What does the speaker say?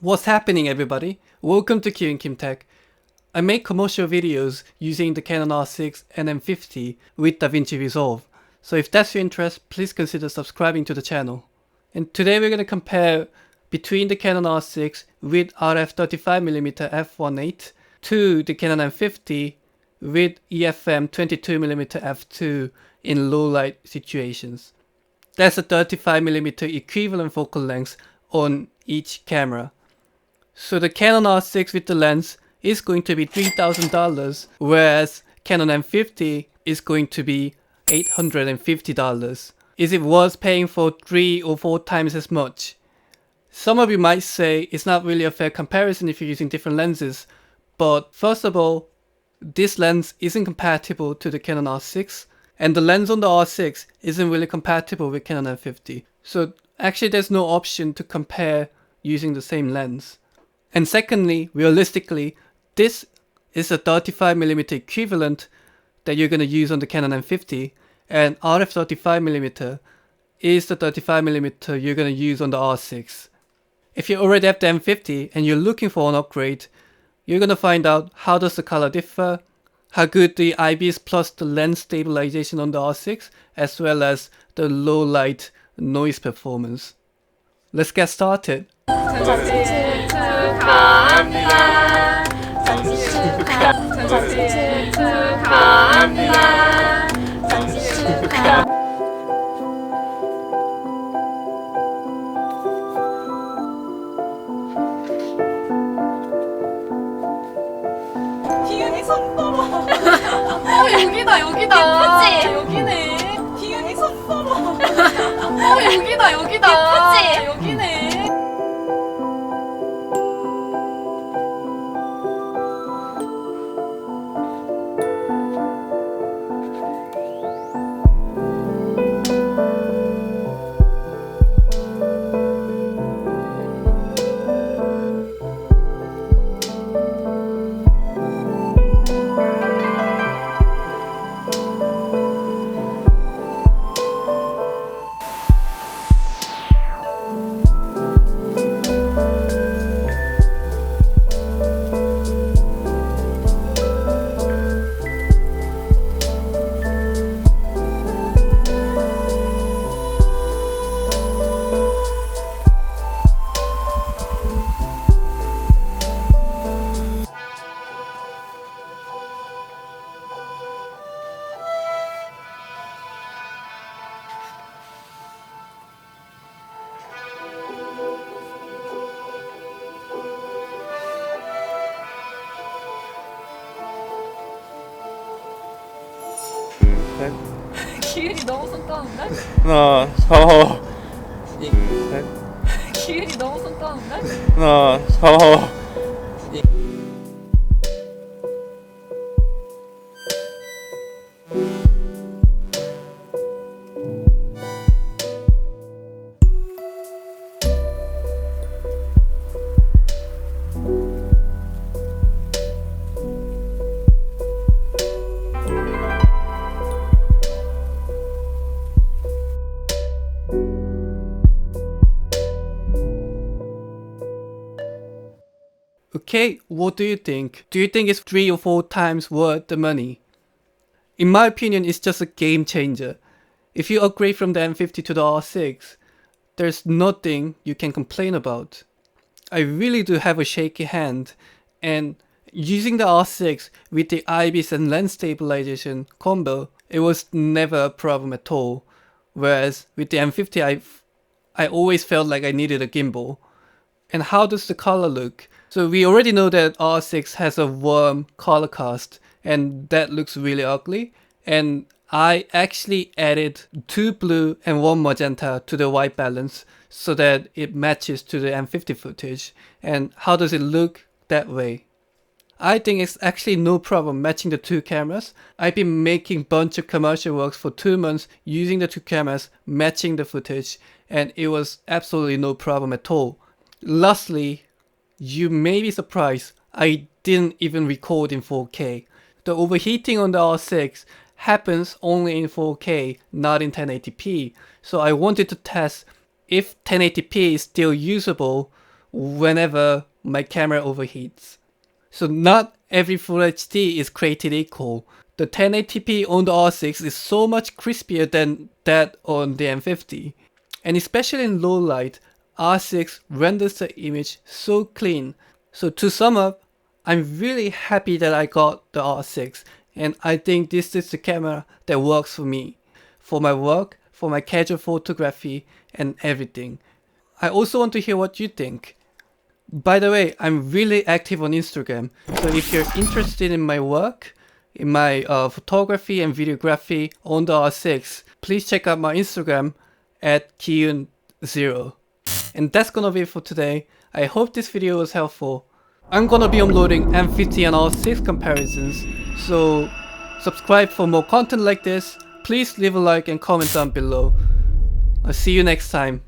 What's happening, everybody? Welcome to Q and Kim Tech. I make commercial videos using the Canon R6 and M50 with DaVinci Resolve. So if that's your interest, please consider subscribing to the channel. And today we're going to compare between the Canon R6 with RF 35mm f1.8 to the Canon M50 with EFM 22mm f2 in low light situations. That's a 35mm equivalent focal length on each camera. So the Canon R6 with the lens is going to be $3,000, whereas Canon M50 is going to be $850. Is it worth paying for 3 or 4 times as much? Some of you might say it's not really a fair comparison if you're using different lenses, but first of all, this lens isn't compatible to the Canon R6, and the lens on the R6 isn't really compatible with Canon M50. So actually there's no option to compare using the same lens. And secondly, realistically, this is a 35mm equivalent that you're going to use on the Canon M50, and RF 35mm is the 35mm you're going to use on the R6. If you already have the M50 and you're looking for an upgrade, you're going to find out how does the color differ, how good the IBIS plus the lens stabilization on the R6, as well as the low light noise performance. Let's get started. 기운이 손 떨어. 여기다. 예쁘지? 여기네. 기운이 손 떨어. 여기다. 예쁘지? 여기네. 기운이 너무 손 떠는데? 하나, 둘, 셋. 기운이 너무 손 떠는데? 하나, Okay, what do you think? Do you think it's 3 or 4 times worth the money? In my opinion, it's just a game changer. If you upgrade from the M50 to the R6, there's nothing you can complain about. I really do have a shaky hand, and using the R6 with the IBIS and lens stabilization combo, it was never a problem at all. Whereas with the M50, I always felt like I needed a gimbal. And how does the color look? So we already know that R6 has a warm color cast, and that looks really ugly. And I actually added 2 blue and 1 magenta to the white balance so that it matches to the M50 footage. And how does it look that way? I think it's actually no problem matching the 2 cameras. I've been making bunch of commercial works for 2 months using the 2 cameras, matching the footage, and it was absolutely no problem at all. Lastly, you may be surprised, I didn't even record in 4K. The overheating on the R6 happens only in 4K, not in 1080p. So I wanted to test if 1080p is still usable whenever my camera overheats. So not every Full HD is created equal. The 1080p on the R6 is so much crispier than that on the M50. And especially in low light, R6 renders the image so clean. So to sum up, I'm really happy that I got the R6, and I think this is the camera that works for me, for my work, for my casual photography and everything. I also want to hear what you think. By the way, I'm really active on Instagram, so if you're interested in my work, in my photography and videography on the R6, please check out my Instagram at Kiyun0. And that's gonna be it for today. I hope this video was helpful. I'm gonna be uploading M50 and R6 comparisons, so subscribe for more content like this. Please leave a like and comment down below. I'll see you next time.